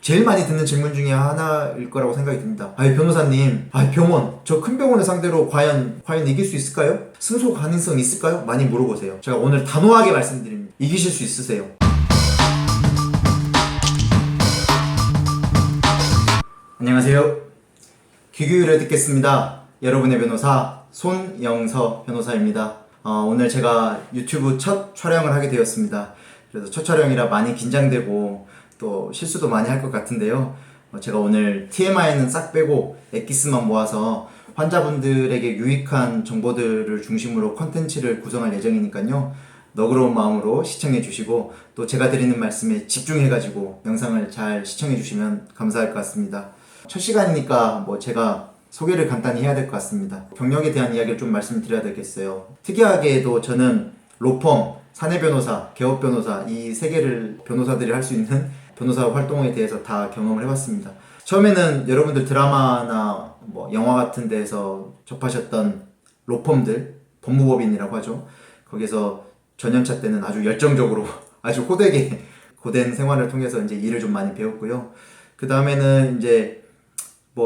제일 많이 듣는 질문 중에 하나일 거라고 생각이 듭니다. 변호사님, 병원, 저 큰 병원을 상대로 과연 이길 수 있을까요? 승소 가능성 있을까요? 많이 물어보세요. 제가 오늘 단호하게 말씀드립니다. 이기실 수 있으세요. 안녕하세요. 귀교율에 듣겠습니다. 여러분의 변호사 손영서 변호사입니다. 오늘 제가 유튜브 첫 촬영을 하게 되었습니다. 그래서 첫 촬영이라 많이 긴장되고 또 실수도 많이 할 것 같은데요. 제가 오늘 TMI는 싹 빼고 엑기스만 모아서 환자분들에게 유익한 정보들을 중심으로 컨텐츠를 구성할 예정이니까요. 너그러운 마음으로 시청해 주시고 또 제가 드리는 말씀에 집중해 가지고 영상을 잘 시청해 주시면 감사할 것 같습니다. 첫 시간이니까 제가 소개를 간단히 해야 될 것 같습니다. 경력에 대한 이야기를 좀 말씀드려야 되겠어요. 특이하게도 저는 로펌, 사내 변호사, 개업 변호사 이 세 개를 변호사들이 할 수 있는 변호사 활동에 대해서 다 경험을 해봤습니다. 처음에는 여러분들 드라마나 영화 같은 데에서 접하셨던 로펌들, 법무법인이라고 하죠. 거기서 전연차 때는 아주 열정적으로 아주 호되게 고된 생활을 통해서 이제 일을 좀 많이 배웠고요. 그 다음에는 이제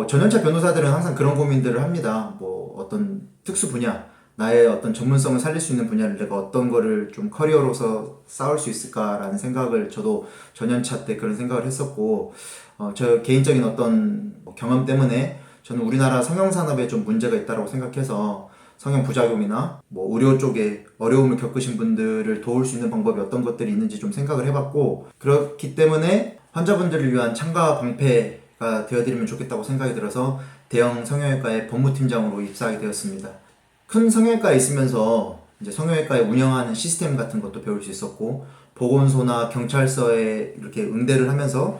전연차 변호사들은 항상 그런 고민들을 합니다. 어떤 특수 분야, 나의 어떤 전문성을 살릴 수 있는 분야를 내가 어떤 거를 좀 커리어로서 쌓을 수 있을까라는 생각을 저도 전연차 때 그런 생각을 했었고, 저 개인적인 어떤 경험 때문에 저는 우리나라 성형산업에 좀 문제가 있다고 생각해서 성형 부작용이나 의료 쪽에 어려움을 겪으신 분들을 도울 수 있는 방법이 어떤 것들이 있는지 좀 생각을 해봤고, 그렇기 때문에 환자분들을 위한 창과 방패가 되어드리면 좋겠다고 생각이 들어서 대형 성형외과의 법무팀장으로 입사하게 되었습니다. 큰 성형외과에 있으면서 이제 성형외과에 운영하는 시스템 같은 것도 배울 수 있었고, 보건소나 경찰서에 이렇게 응대를 하면서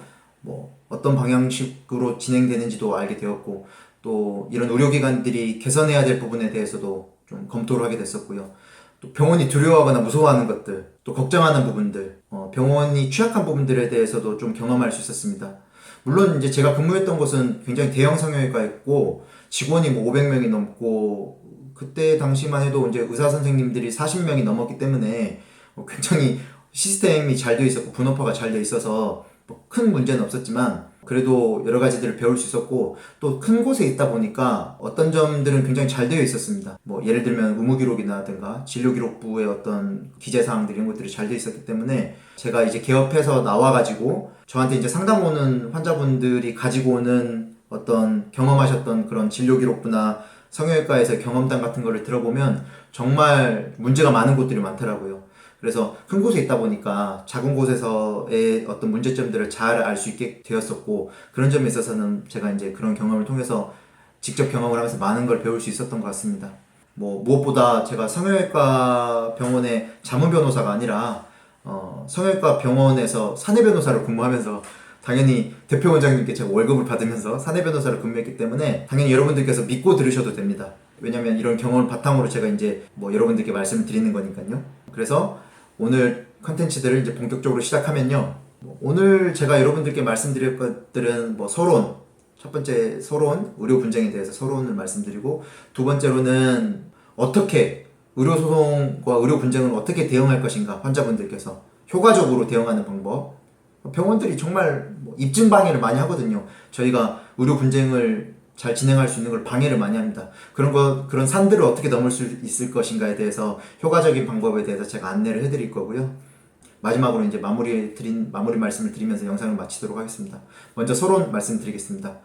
어떤 방향식으로 진행되는지도 알게 되었고, 또 이런 의료기관들이 개선해야 될 부분에 대해서도 좀 검토를 하게 됐었고요. 또 병원이 두려워하거나 무서워하는 것들, 또 걱정하는 부분들, 병원이 취약한 부분들에 대해서도 좀 경험할 수 있었습니다. 물론 이제 제가 근무했던 곳은 굉장히 대형 성형외과였고, 직원이 500명이 넘고, 그때 당시만 해도 이제 의사 선생님들이 40명이 넘었기 때문에 굉장히 시스템이 잘 되어 있었고 분업화가 잘 되어 있어서 큰 문제는 없었지만 그래도 여러 가지들을 배울 수 있었고, 또 큰 곳에 있다 보니까 어떤 점들은 굉장히 잘 되어 있었습니다. 예를 들면 의무기록이라든가 진료기록부의 어떤 기재사항들 이런 것들이 잘 되어 있었기 때문에 제가 이제 개업해서 나와가지고 저한테 이제 상담 오는 환자분들이 가지고 오는 어떤 경험하셨던 그런 진료기록부나 성형외과에서 경험담 같은 거를 들어보면 정말 문제가 많은 곳들이 많더라고요. 그래서 큰 곳에 있다 보니까 작은 곳에서의 어떤 문제점들을 잘 알 수 있게 되었었고, 그런 점에 있어서는 제가 이제 그런 경험을 통해서 직접 경험을 하면서 많은 걸 배울 수 있었던 것 같습니다. 무엇보다 제가 성형외과 병원의 자문 변호사가 아니라 성형외과 병원에서 사내 변호사로 근무하면서 당연히 대표 원장님께 제가 월급을 받으면서 사내 변호사를 근무했기 때문에 당연히 여러분들께서 믿고 들으셔도 됩니다. 왜냐면 이런 경험을 바탕으로 제가 이제 여러분들께 말씀을 드리는 거니까요. 그래서 오늘 컨텐츠들을 이제 본격적으로 시작하면요. 오늘 제가 여러분들께 말씀드릴 것들은 서론, 첫 번째 서론, 의료 분쟁에 대해서 서론을 말씀드리고, 두 번째로는 어떻게 의료소송과 의료 분쟁을 어떻게 대응할 것인가, 환자분들께서 효과적으로 대응하는 방법. 병원들이 정말 입증 방해를 많이 하거든요. 저희가 의료 분쟁을 잘 진행할 수 있는 걸 방해를 많이 합니다. 그런 산들을 어떻게 넘을 수 있을 것인가에 대해서 효과적인 방법에 대해서 제가 안내를 해드릴 거고요. 마지막으로 이제 마무리 말씀을 드리면서 영상을 마치도록 하겠습니다. 먼저 서론 말씀드리겠습니다.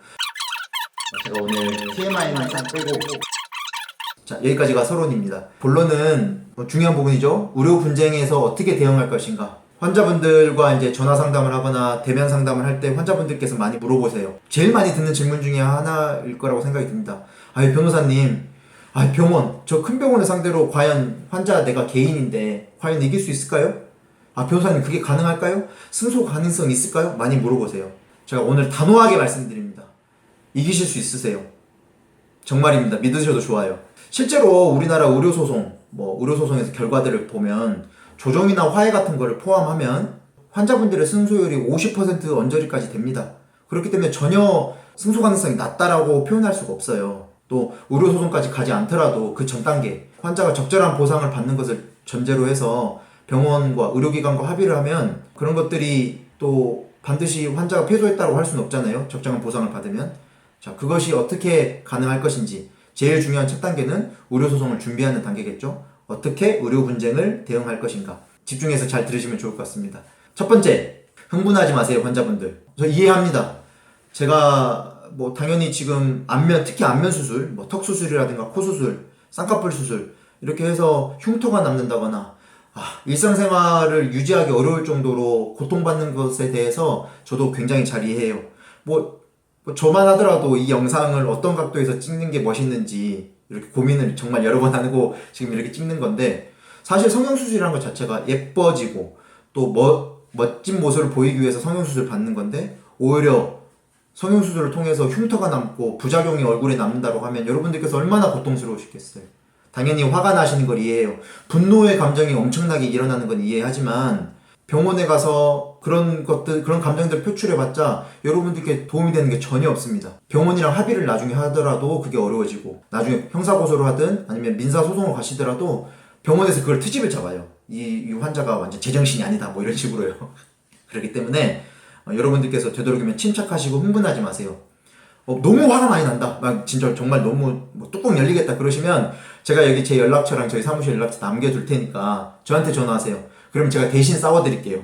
제가 오늘 TMI만 딱 빼고, 자, 여기까지가 서론입니다. 본론은 중요한 부분이죠. 의료 분쟁에서 어떻게 대응할 것인가. 환자분들과 이제 전화 상담을 하거나 대면 상담을 할 때 환자분들께서 많이 물어보세요. 제일 많이 듣는 질문 중에 하나일 거라고 생각이 듭니다. 변호사님, 병원, 저 큰 병원을 상대로 과연 환자 내가 개인인데 과연 이길 수 있을까요? 변호사님, 그게 가능할까요? 승소 가능성 있을까요? 많이 물어보세요. 제가 오늘 단호하게 말씀드립니다. 이기실 수 있으세요. 정말입니다. 믿으셔도 좋아요. 실제로 우리나라 의료소송에서 결과들을 보면 조정이나 화해 같은 거를 포함하면 환자분들의 승소율이 50% 언저리까지 됩니다. 그렇기 때문에 전혀 승소 가능성이 낮다라고 표현할 수가 없어요. 또 의료소송까지 가지 않더라도 그 전 단계, 환자가 적절한 보상을 받는 것을 전제로 해서 병원과 의료기관과 합의를 하면 그런 것들이 또 반드시 환자가 패소했다고 할 수는 없잖아요. 적정한 보상을 받으면. 자, 그것이 어떻게 가능할 것인지. 제일 중요한 첫 단계는 의료소송을 준비하는 단계겠죠. 어떻게 의료 분쟁을 대응할 것인가. 집중해서 잘 들으시면 좋을 것 같습니다. 첫 번째, 흥분하지 마세요, 환자분들. 저 이해합니다. 제가 뭐 당연히 지금 안면, 특히 안면 수술, 뭐 턱 수술이라든가 코 수술, 쌍꺼풀 수술 이렇게 해서 흉터가 남는다거나 일상생활을 유지하기 어려울 정도로 고통받는 것에 대해서 저도 굉장히 잘 이해해요. 뭐 저만 하더라도 이 영상을 어떤 각도에서 찍는 게 멋있는지 이렇게 고민을 정말 여러 번 하고 지금 이렇게 찍는 건데, 사실 성형수술이라는 것 자체가 예뻐지고 또 멋진 모습을 보이기 위해서 성형수술 받는 건데, 오히려 성형수술을 통해서 흉터가 남고 부작용이 얼굴에 남는다고 하면 여러분들께서 얼마나 고통스러우시겠어요. 당연히 화가 나시는 걸 이해해요. 분노의 감정이 엄청나게 일어나는 건 이해하지만 병원에 가서 그런 감정들 표출해봤자 여러분들께 도움이 되는 게 전혀 없습니다. 병원이랑 합의를 나중에 하더라도 그게 어려워지고, 나중에 형사고소를 하든 아니면 민사소송을 가시더라도 병원에서 그걸 트집을 잡아요. 이 환자가 완전 제정신이 아니다 뭐 이런 식으로요. 그렇기 때문에 여러분들께서 되도록이면 침착하시고 흥분하지 마세요. 너무 화가 많이 난다, 막 진짜 정말 너무 뚜껑 열리겠다 그러시면 제가 여기 제 연락처랑 저희 사무실 연락처 남겨둘 테니까 저한테 전화하세요. 그럼 제가 대신 싸워드릴게요.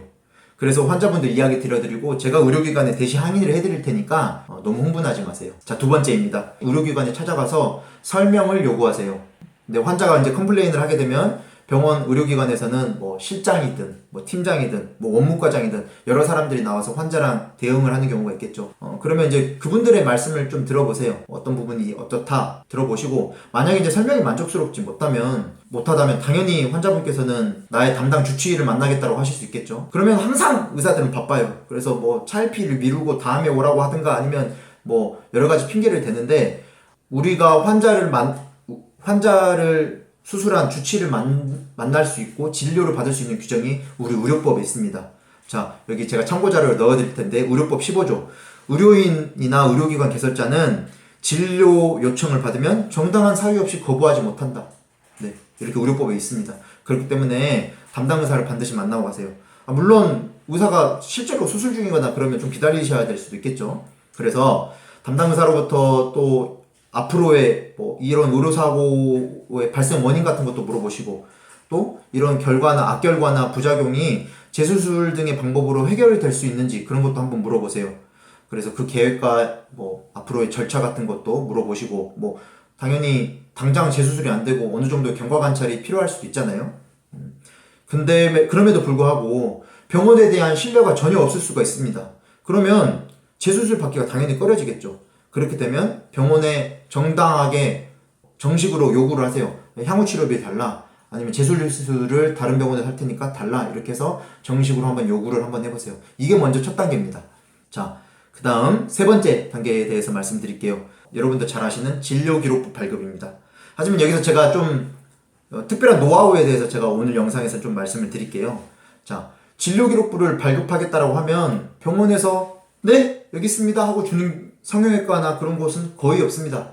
그래서 환자분들 이야기 드려드리고 제가 의료기관에 대신 항의를 해드릴 테니까 너무 흥분하지 마세요. 자, 두 번째입니다. 의료기관에 찾아가서 설명을 요구하세요. 근데 환자가 이제 컴플레인을 하게 되면 병원 의료기관에서는 뭐 실장이든 뭐 팀장이든 뭐 원무과장이든 여러 사람들이 나와서 환자랑 대응을 하는 경우가 있겠죠. 그러면 이제 그분들의 말씀을 좀 들어보세요. 어떤 부분이 어떻다 들어보시고, 만약에 이제 설명이 만족스럽지 못하다면 당연히 환자분께서는 나의 담당 주치의를 만나겠다고 하실 수 있겠죠. 그러면 항상 의사들은 바빠요. 그래서 뭐 차일피일 미루고 다음에 오라고 하든가 아니면 뭐 여러 가지 핑계를 대는데, 우리가 환자를 수술한 주치의를 만날 수 있고 진료를 받을 수 있는 규정이 우리 의료법에 있습니다. 자, 여기 제가 참고자료를 넣어드릴 텐데, 의료법 15조. 의료인이나 의료기관 개설자는 진료 요청을 받으면 정당한 사유 없이 거부하지 못한다. 네, 이렇게 의료법에 있습니다. 그렇기 때문에 담당 의사를 반드시 만나고 가세요. 물론 의사가 실제로 수술 중이거나 그러면 좀 기다리셔야 될 수도 있겠죠. 그래서 담당 의사로부터 또 앞으로의 뭐 이런 의료사고의 발생 원인 같은 것도 물어보시고, 또 이런 결과나 악결과나 부작용이 재수술 등의 방법으로 해결이 될 수 있는지 그런 것도 한번 물어보세요. 그래서 그 계획과 뭐 앞으로의 절차 같은 것도 물어보시고, 뭐 당연히 당장 재수술이 안 되고 어느 정도의 경과 관찰이 필요할 수도 있잖아요. 근데 그럼에도 불구하고 병원에 대한 신뢰가 전혀 없을 수가 있습니다. 그러면 재수술 받기가 당연히 꺼려지겠죠. 그렇게 되면 병원에 정당하게 정식으로 요구를 하세요. 향후 치료비 달라, 아니면 재수술을 다른 병원에서 할 테니까 달라, 이렇게 해서 정식으로 한번 요구를 한번 해보세요. 이게 먼저 첫 단계입니다. 자, 그 다음 세 번째 단계에 대해서 말씀드릴게요. 여러분들 잘 아시는 진료기록부 발급입니다. 하지만 여기서 제가 좀 특별한 노하우에 대해서 제가 오늘 영상에서 좀 말씀을 드릴게요. 자, 진료기록부를 발급하겠다라고 하면 병원에서 네, 여기 있습니다 하고 주는 성형외과나 그런 곳은 거의 없습니다.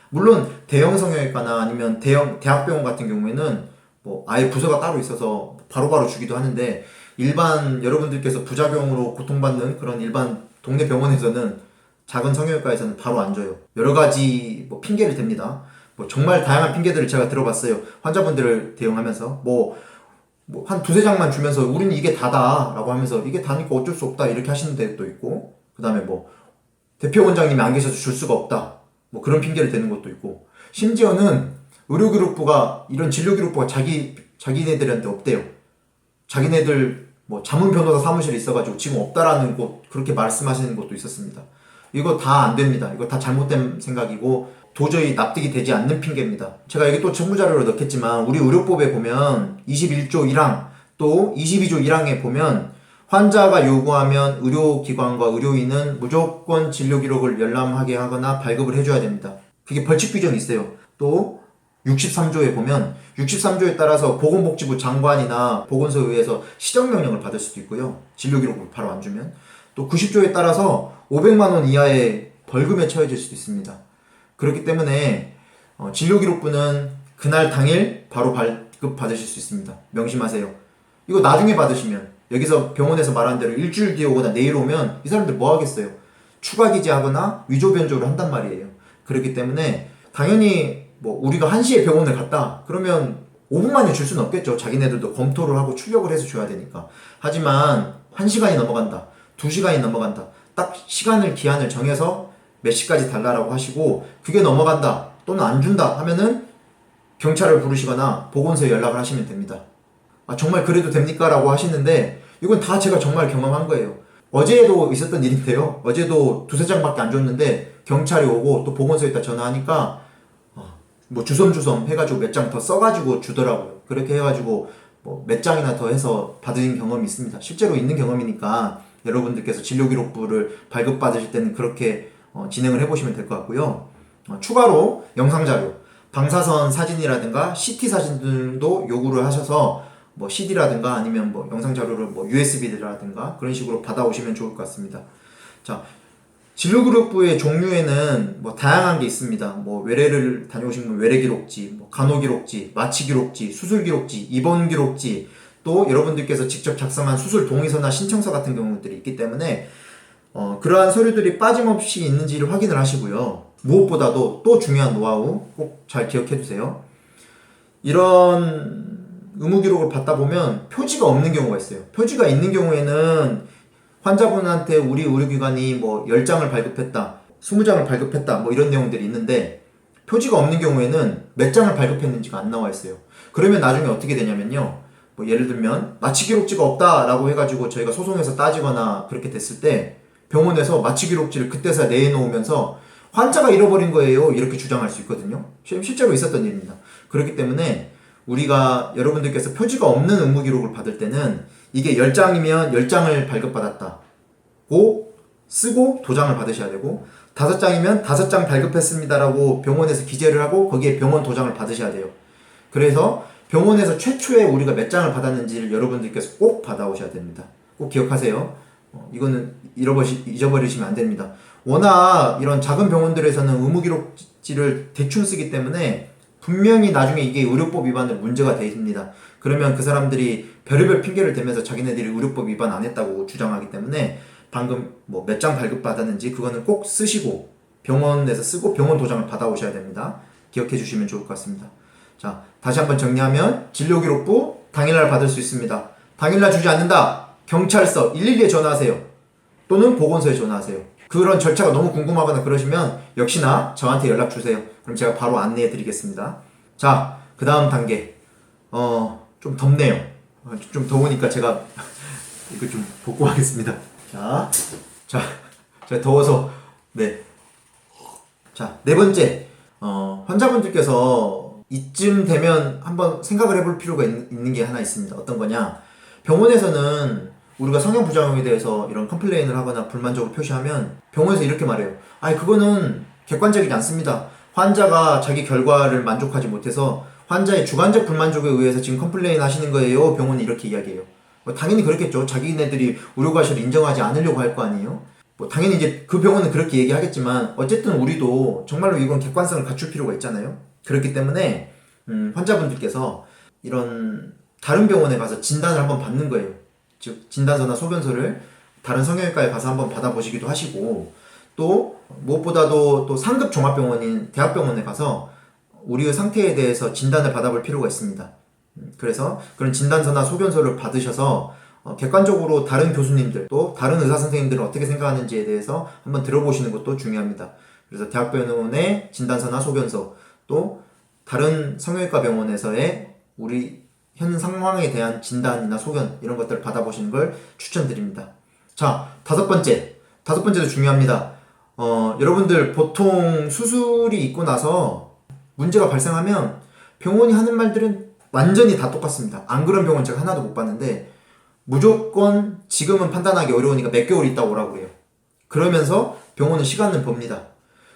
물론 대형 성형외과나 아니면 대형 대학병원 같은 경우에는 뭐 아예 부서가 따로 있어서 바로바로 주기도 하는데, 일반 여러분들께서 부작용으로 고통받는 그런 일반 동네 병원에서는, 작은 성형외과에서는 바로 안 줘요. 여러 가지 뭐 핑계를 댑니다. 뭐 정말 다양한 핑계들을 제가 들어봤어요. 환자분들을 대응하면서 뭐 한 두세 장만 주면서 우리는 이게 다다 라고 하면서 이게 다니까 어쩔 수 없다 이렇게 하시는 데도 있고, 그 다음에 뭐 대표 원장님이 안 계셔서 줄 수가 없다 뭐 그런 핑계를 대는 것도 있고, 심지어는 의료기록부가, 이런 진료기록부가 자기네들한테 없대요. 자기네들 뭐 자문 변호사 사무실에 있어가지고 지금 없다라는 곳, 그렇게 말씀하시는 것도 있었습니다. 이거 다 안 됩니다. 이거 다 잘못된 생각이고 도저히 납득이 되지 않는 핑계입니다. 제가 여기 또 첨부자료로 넣겠지만, 우리 의료법에 보면 21조 1항 또 22조 1항에 보면 환자가 요구하면 의료기관과 의료인은 무조건 진료기록을 열람하게 하거나 발급을 해줘야 됩니다. 그게 벌칙 규정이 있어요. 또 63조에 보면 63조에 따라서 보건복지부 장관이나 보건소에 의해서 시정명령을 받을 수도 있고요. 진료기록을 바로 안 주면. 또 90조에 따라서 500만 원 이하의 벌금에 처해질 수도 있습니다. 그렇기 때문에 진료기록부는 그날 당일 바로 발급받으실 수 있습니다. 명심하세요. 이거 나중에 받으시면 여기서 병원에서 말한 대로 일주일 뒤에 오거나 내일 오면 이 사람들 뭐 하겠어요? 추가 기재하거나 위조 변조를 한단 말이에요. 그렇기 때문에 당연히 뭐 우리가 1시에 병원을 갔다 그러면 5분 만에 줄 수는 없겠죠. 자기네들도 검토를 하고 출력을 해서 줘야 되니까. 하지만 1시간이 넘어간다, 2시간이 넘어간다, 딱 시간을 기한을 정해서 몇 시까지 달라라고 하시고 그게 넘어간다 또는 안 준다 하면은 경찰을 부르시거나 보건소에 연락을 하시면 됩니다. 아 정말 그래도 됩니까? 라고 하시는데 이건 다 제가 정말 경험한 거예요. 어제도 있었던 일인데요. 어제도 두세 장밖에 안 줬는데 경찰이 오고 또 보건소에다 전화하니까 뭐 주섬주섬 해가지고 몇 장 더 써가지고 주더라고요. 그렇게 해가지고 뭐 몇 장이나 더 해서 받은 경험이 있습니다. 실제로 있는 경험이니까 여러분들께서 진료기록부를 발급받으실 때는 그렇게 진행을 해보시면 될 것 같고요. 추가로 영상자료, 방사선 사진이라든가 CT 사진들도 요구를 하셔서 뭐 CD라든가 아니면 뭐 영상자료를 뭐 USB라든가 그런 식으로 받아오시면 좋을 것 같습니다. 자, 진료기록부의 종류에는 뭐 다양한 게 있습니다. 뭐 외래를 다녀오신 분 외래기록지, 뭐 간호기록지, 마취기록지, 수술기록지, 입원기록지, 또 여러분들께서 직접 작성한 수술 동의서나 신청서 같은 경우들이 있기 때문에 그러한 서류들이 빠짐없이 있는지를 확인을 하시고요. 무엇보다도 또 중요한 노하우 꼭 잘 기억해 두세요. 이런 의무기록을 받다 보면 표지가 없는 경우가 있어요. 표지가 있는 경우에는 환자분한테 우리 의료기관이 뭐 10장을 발급했다, 20장을 발급했다, 뭐 이런 내용들이 있는데 표지가 없는 경우에는 몇 장을 발급했는지가 안 나와 있어요. 그러면 나중에 어떻게 되냐면요. 뭐 예를 들면 마취기록지가 없다라고 해가지고 저희가 소송해서 따지거나 그렇게 됐을 때 병원에서 마취기록지를 그때서야 내놓으면서 환자가 잃어버린 거예요. 이렇게 주장할 수 있거든요. 실제로 있었던 일입니다. 그렇기 때문에 우리가 여러분들께서 표지가 없는 의무기록을 받을 때는 이게 10장이면 10장을 발급받았다고 쓰고 도장을 받으셔야 되고 5장이면 5장 발급했습니다라고 병원에서 기재를 하고 거기에 병원 도장을 받으셔야 돼요. 그래서 병원에서 최초에 우리가 몇 장을 받았는지를 여러분들께서 꼭 받아오셔야 됩니다. 꼭 기억하세요. 이거는 잊어버리시면 안 됩니다. 워낙 이런 작은 병원들에서는 의무기록지를 대충 쓰기 때문에 분명히 나중에 이게 의료법 위반으로 문제가 됩니다. 그러면 그 사람들이 별의별 핑계를 대면서 자기네들이 의료법 위반 안 했다고 주장하기 때문에 방금 뭐 몇 장 발급받았는지 그거는 꼭 쓰시고 병원에서 쓰고 병원 도장을 받아오셔야 됩니다. 기억해 주시면 좋을 것 같습니다. 자, 다시 한번 정리하면 진료기록부 당일날 받을 수 있습니다. 당일날 주지 않는다. 경찰서 112에 전화하세요. 또는 보건소에 전화하세요. 그런 절차가 너무 궁금하거나 그러시면 역시나 저한테 연락 주세요. 그럼 제가 바로 안내해 드리겠습니다. 자, 그 다음 단계. 좀 덥네요. 좀 더우니까 제가 이거 좀 벗고 하겠습니다. 자, 제가 더워서, 네. 자, 네 번째. 환자분들께서 이쯤 되면 한번 생각을 해볼 필요가 있는 게 하나 있습니다. 어떤 거냐. 병원에서는 우리가 성형부작용에 대해서 이런 컴플레인을 하거나 불만족을 표시하면 병원에서 이렇게 말해요. 아니 그거는 객관적이지 않습니다. 환자가 자기 결과를 만족하지 못해서 환자의 주관적 불만족에 의해서 지금 컴플레인 하시는 거예요. 병원이 이렇게 이야기해요. 당연히 그렇겠죠. 자기네들이 의료과실을 인정하지 않으려고 할 거 아니에요. 뭐 당연히 이제 그 병원은 그렇게 얘기하겠지만 어쨌든 우리도 정말로 이건 객관성을 갖출 필요가 있잖아요. 그렇기 때문에 환자분들께서 이런 다른 병원에 가서 진단을 한번 받는 거예요. 즉 진단서나 소견서를 다른 성형외과에 가서 한번 받아보시기도 하시고 또 무엇보다도 또 상급 종합병원인 대학병원에 가서 우리의 상태에 대해서 진단을 받아볼 필요가 있습니다. 그래서 그런 진단서나 소견서를 받으셔서 객관적으로 다른 교수님들 또 다른 의사 선생님들은 어떻게 생각하는지에 대해서 한번 들어보시는 것도 중요합니다. 그래서 대학병원의 진단서나 소견서 또 다른 성형외과 병원에서의 우리 현 상황에 대한 진단이나 소견 이런 것들을 받아보시는 걸 추천드립니다. 자, 다섯 번째도 중요합니다. 여러분들 보통 수술이 있고 나서 문제가 발생하면 병원이 하는 말들은 완전히 다 똑같습니다. 안 그런 병원 제가 하나도 못 봤는데 무조건 지금은 판단하기 어려우니까 몇 개월 있다 오라고 그래요. 그러면서 병원은 시간을 법니다.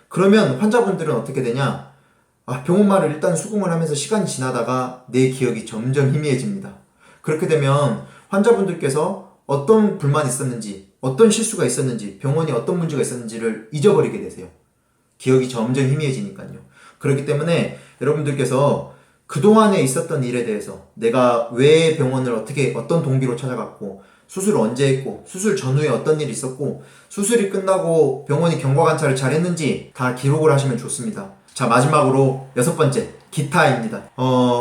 그러면 환자분들은 어떻게 되냐? 병원 말을 일단 수긍을 하면서 시간이 지나다가 내 기억이 점점 희미해집니다. 그렇게 되면 환자분들께서 어떤 불만이 있었는지, 어떤 실수가 있었는지, 병원이 어떤 문제가 있었는지를 잊어버리게 되세요. 기억이 점점 희미해지니까요. 그렇기 때문에 여러분들께서 그동안에 있었던 일에 대해서 내가 왜 병원을 어떤 동기로 찾아갔고 수술을 언제 했고, 수술 전후에 어떤 일이 있었고, 수술이 끝나고 병원이 경과관찰을 잘 했는지 다 기록을 하시면 좋습니다. 자, 마지막으로 6번째, 기타입니다.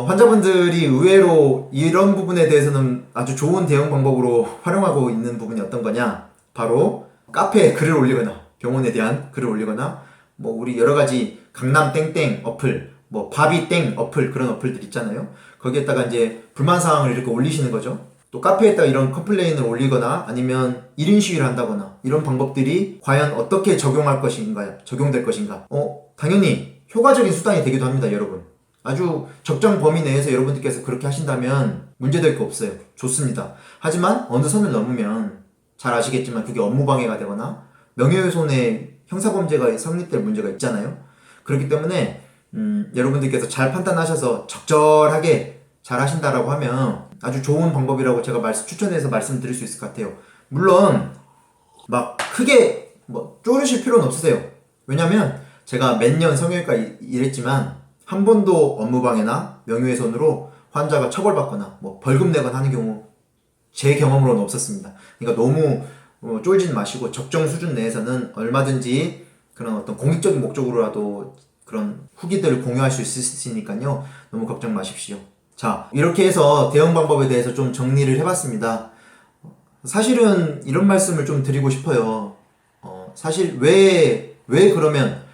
환자분들이 의외로 이런 부분에 대해서는 아주 좋은 대응 방법으로 활용하고 있는 부분이 어떤 거냐? 바로 카페에 글을 올리거나, 병원에 대한 글을 올리거나, 뭐 우리 여러 가지 강남 땡땡 어플, 뭐 바비 땡 어플, 그런 어플들 있잖아요. 거기에다가 이제 불만사항을 이렇게 올리시는 거죠. 또 카페에다가 이런 컴플레인을 올리거나 아니면 1인 시위를 한다거나, 이런 방법들이 과연 어떻게 적용될 것인가? 당연히 효과적인 수단이 되기도 합니다, 여러분. 아주 적정 범위 내에서 여러분들께서 그렇게 하신다면 문제될 거 없어요. 좋습니다. 하지만 어느 선을 넘으면 잘 아시겠지만 그게 업무방해가 되거나 명예훼손의 형사범죄가 성립될 문제가 있잖아요. 그렇기 때문에 여러분들께서 잘 판단하셔서 적절하게 잘 하신다라고 하면 아주 좋은 방법이라고 제가 추천해서 말씀드릴 수 있을 것 같아요. 물론 막 크게 뭐 쪼르실 필요는 없으세요. 왜냐면 제가 몇 년 성형외과 일했지만 한 번도 업무방해나 명예훼손으로 환자가 처벌받거나 뭐 벌금 내거나 하는 경우 제 경험으로는 없었습니다. 그러니까 너무 쫄지는 마시고 적정 수준 내에서는 얼마든지 그런 어떤 공익적인 목적으로라도 그런 후기들을 공유할 수 있으시니까요. 너무 걱정 마십시오. 자, 이렇게 해서 대응 방법에 대해서 좀 정리를 해봤습니다. 사실은 이런 말씀을 좀 드리고 싶어요. 사실 왜 그러면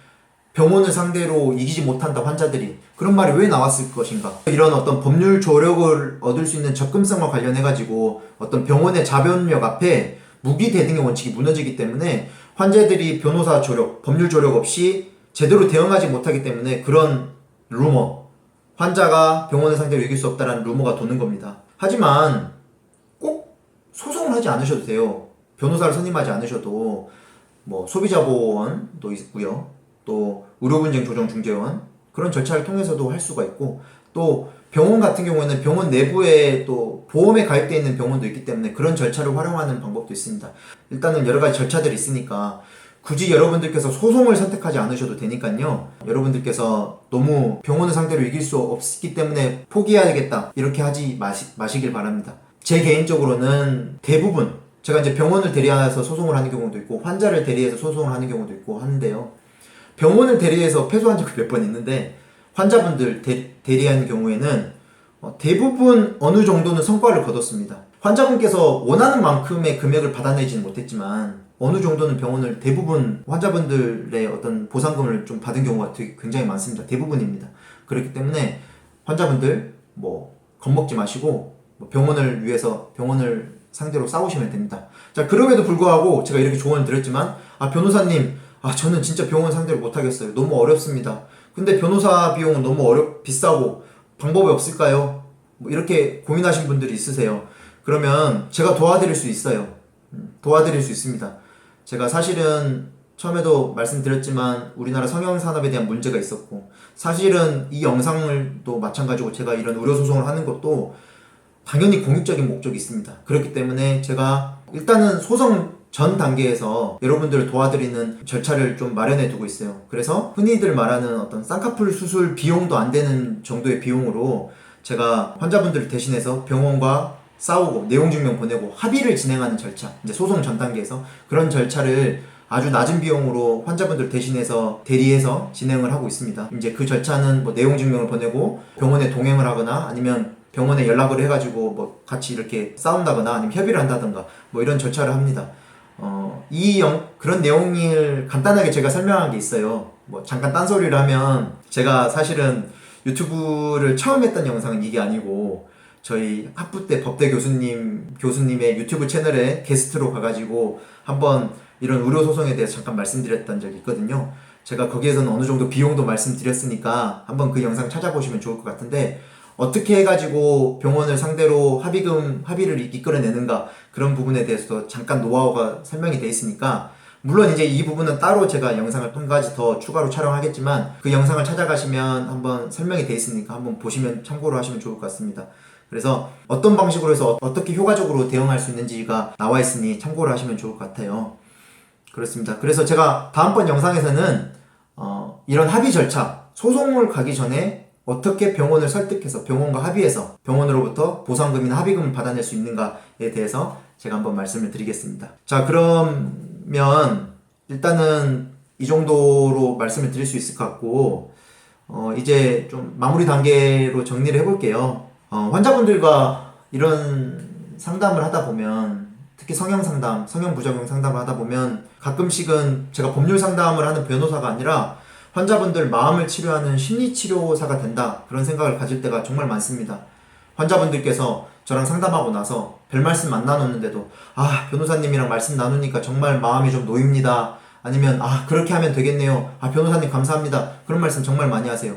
병원을 상대로 이기지 못한다 환자들이, 그런 말이 왜 나왔을 것인가? 이런 어떤 법률 조력을 얻을 수 있는 접근성과 관련해가지고 어떤 병원의 자변력 앞에 무기 대등의 원칙이 무너지기 때문에 환자들이 변호사 조력, 법률 조력 없이 제대로 대응하지 못하기 때문에 그런 루머, 환자가 병원을 상대로 이길 수 없다라는 루머가 도는 겁니다. 하지만 꼭 소송을 하지 않으셔도 돼요. 변호사를 선임하지 않으셔도 뭐 소비자보호원도 있고요. 또 의료분쟁 조정중재원, 그런 절차를 통해서도 할 수가 있고, 또 병원 같은 경우에는 병원 내부에 또 보험에 가입되어 있는 병원도 있기 때문에 그런 절차를 활용하는 방법도 있습니다. 일단은 여러 가지 절차들이 있으니까 굳이 여러분들께서 소송을 선택하지 않으셔도 되니까요. 여러분들께서 너무 병원을 상대로 이길 수 없기 때문에 포기해야겠다 이렇게 하지 마시길 바랍니다. 제 개인적으로는 대부분 제가 이제 병원을 대리해서 소송을 하는 경우도 있고 환자를 대리해서 소송을 하는 경우도 있고 하는데요. 병원을 대리해서 패소한 적이 몇 번 있는데 환자분들 대리하는 경우에는 대부분 어느 정도는 성과를 거뒀습니다. 환자분께서 원하는 만큼의 금액을 받아내지는 못했지만 어느 정도는 병원을 대부분 환자분들의 어떤 보상금을 좀 받은 경우가 굉장히 많습니다. 대부분입니다. 그렇기 때문에 환자분들 뭐 겁먹지 마시고 병원을 위해서 병원을 상대로 싸우시면 됩니다. 자, 그럼에도 불구하고 제가 이렇게 조언을 드렸지만 변호사님, 저는 진짜 병원 상대로 못하겠어요. 너무 어렵습니다. 근데 변호사 비용은 너무 비싸고 방법이 없을까요? 뭐 이렇게 고민하신 분들이 있으세요. 그러면 제가 도와드릴 수 있어요. 도와드릴 수 있습니다. 제가 사실은 처음에도 말씀드렸지만 우리나라 성형산업에 대한 문제가 있었고, 사실은 이 영상을 또 마찬가지고 제가 이런 의료소송을 하는 것도 당연히 공익적인 목적이 있습니다. 그렇기 때문에 제가 일단은 소송 전 단계에서 여러분들을 도와드리는 절차를 좀 마련해 두고 있어요. 그래서 흔히들 말하는 어떤 쌍꺼풀 수술 비용도 안 되는 정도의 비용으로 제가 환자분들을 대신해서 병원과 싸우고 내용 증명 보내고 합의를 진행하는 절차, 이제 소송 전 단계에서 그런 절차를 아주 낮은 비용으로 환자분들 대신해서 대리해서 진행을 하고 있습니다. 이제 그 절차는 뭐 내용 증명을 보내고 병원에 동행을 하거나 아니면 병원에 연락을 해가지고 뭐 같이 이렇게 싸운다거나 아니면 협의를 한다든가 뭐 이런 절차를 합니다. 그런 내용을 간단하게 제가 설명한 게 있어요. 뭐 잠깐 딴소리를 하면, 제가 사실은 유튜브를 처음 했던 영상은 이게 아니고 저희 학부 때 법대 교수님의 유튜브 채널에 게스트로 가가지고 한번 이런 의료소송에 대해서 잠깐 말씀드렸던 적이 있거든요. 제가 거기에서는 어느 정도 비용도 말씀드렸으니까 한번 그 영상 찾아보시면 좋을 것 같은데, 어떻게 해가지고 병원을 상대로 합의를 이끌어내는가, 그런 부분에 대해서도 잠깐 노하우가 설명이 돼 있으니까, 물론 이제 이 부분은 따로 제가 영상을 한 가지 더 추가로 촬영하겠지만 그 영상을 찾아가시면 한번 설명이 돼 있으니까 한번 보시면 참고로 하시면 좋을 것 같습니다. 그래서 어떤 방식으로 해서 어떻게 효과적으로 대응할 수 있는지가 나와 있으니 참고를 하시면 좋을 것 같아요. 그렇습니다. 그래서 제가 다음번 영상에서는 이런 합의 절차, 소송을 가기 전에 어떻게 병원을 설득해서 병원과 합의해서 병원으로부터 보상금이나 합의금을 받아낼 수 있는가에 대해서 제가 한번 말씀을 드리겠습니다. 자, 그러면 일단은 이 정도로 말씀을 드릴 수 있을 것 같고, 이제 좀 마무리 단계로 정리를 해볼게요. 환자분들과 이런 상담을 하다 보면, 특히 성형 상담, 성형 부작용 상담을 하다 보면 가끔씩은 제가 법률 상담을 하는 변호사가 아니라 환자분들 마음을 치료하는 심리치료사가 된다, 그런 생각을 가질 때가 정말 많습니다. 환자분들께서 저랑 상담하고 나서 별 말씀 안 나눴는데도 변호사님이랑 말씀 나누니까 정말 마음이 좀 놓입니다. 아니면 그렇게 하면 되겠네요. 변호사님 감사합니다. 그런 말씀 정말 많이 하세요.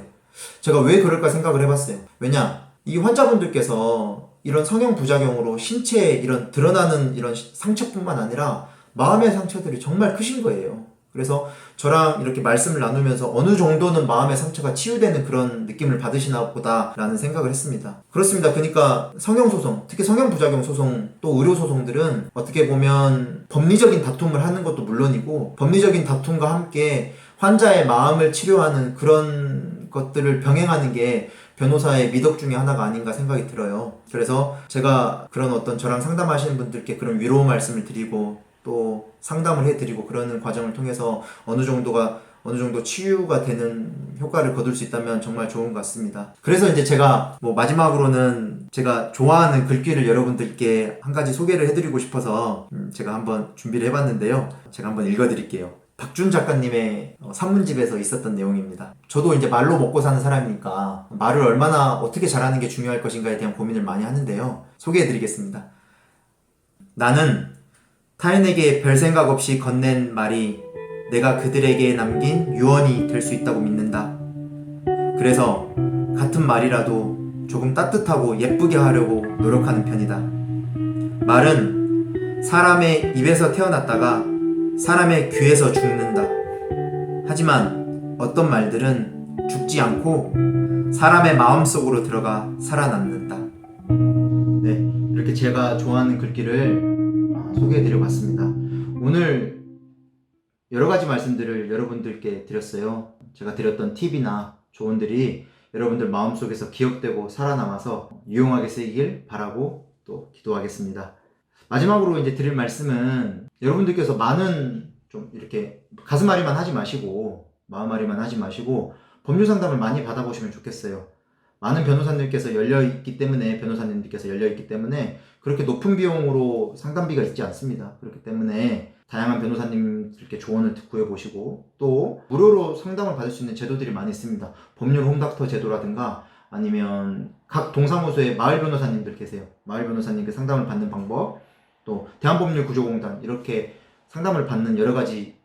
제가 왜 그럴까 생각을 해봤어요. 왜냐, 이 환자분들께서 이런 성형 부작용으로 신체에 이런 드러나는 이런 상처뿐만 아니라 마음의 상처들이 정말 크신 거예요. 그래서 저랑 이렇게 말씀을 나누면서 어느 정도는 마음의 상처가 치유되는 그런 느낌을 받으시나 보다라는 생각을 했습니다. 그렇습니다. 그러니까 성형소송, 특히 성형부작용 소송, 또 의료소송들은 어떻게 보면 법리적인 다툼을 하는 것도 물론이고, 법리적인 다툼과 함께 환자의 마음을 치료하는 그런 것들을 병행하는 게 변호사의 미덕 중에 하나가 아닌가 생각이 들어요. 그래서 제가 그런 어떤 저랑 상담하시는 분들께 그런 위로 말씀을 드리고 또 상담을 해드리고 그러는 과정을 통해서 어느 정도 치유가 되는 효과를 거둘 수 있다면 정말 좋은 것 같습니다. 그래서 이제 제가 마지막으로는 제가 좋아하는 글귀를 여러분들께 한 가지 소개를 해드리고 싶어서 제가 한번 준비를 해봤는데요. 제가 한번 읽어드릴게요. 박준 작가님의 산문집에서 있었던 내용입니다. 저도 이제 말로 먹고 사는 사람이니까 말을 얼마나 어떻게 잘하는 게 중요할 것인가에 대한 고민을 많이 하는데요. 소개해드리겠습니다. 나는 타인에게 별 생각 없이 건넨 말이 내가 그들에게 남긴 유언이 될 수 있다고 믿는다. 그래서 같은 말이라도 조금 따뜻하고 예쁘게 하려고 노력하는 편이다. 말은 사람의 입에서 태어났다가 사람의 귀에서 죽는다. 하지만 어떤 말들은 죽지 않고 사람의 마음속으로 들어가 살아남는다. 네, 이렇게 제가 좋아하는 글귀를 소개해드려 봤습니다. 오늘 여러가지 말씀들을 여러분들께 드렸어요. 제가 드렸던 팁이나 조언들이 여러분들 마음속에서 기억되고 살아남아서 유용하게 쓰이길 바라고 또 기도하겠습니다. 마지막으로 이제 드릴 말씀은, 여러분들께서 많은 좀 이렇게 가슴앓이만 하지 마시고 마음앓이만 하지 마시고 법률 상담을 많이 받아보시면 좋겠어요. 많은 변호사님들께서 열려있기 때문에 그렇게 높은 비용으로 상담비가 있지 않습니다. 그렇기 때문에 다양한 변호사님들께 조언을 구해보시고 또 무료로 상담을 받을 수 있는 제도들이 많이 있습니다. 법률 홈닥터 제도라든가 아니면 각 동사무소에 마을 변호사님들 계세요. 마을 변호사님께 상담을 받는 방법, 또 대한법률구조공단, 이렇게 상담을 받는 여러가지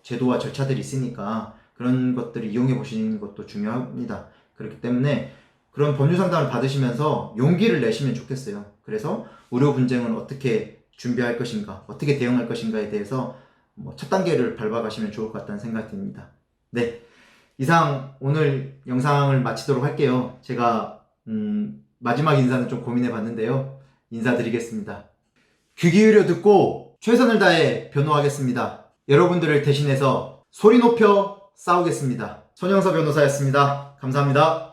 제도와 절차들이 있으니까 그런 것들을 이용해 보시는 것도 중요합니다. 그렇기 때문에 그런 법률 상담을 받으시면서 용기를 내시면 좋겠어요. 그래서 의료 분쟁을 어떻게 준비할 것인가, 어떻게 대응할 것인가에 대해서 첫 단계를 밟아가시면 좋을 것 같다는 생각이 듭니다. 네, 이상 오늘 영상을 마치도록 할게요. 제가 마지막 인사는 좀 고민해 봤는데요. 인사드리겠습니다. 귀 기울여 듣고 최선을 다해 변호하겠습니다. 여러분들을 대신해서 소리 높여 싸우겠습니다. 손영서 변호사였습니다. 감사합니다.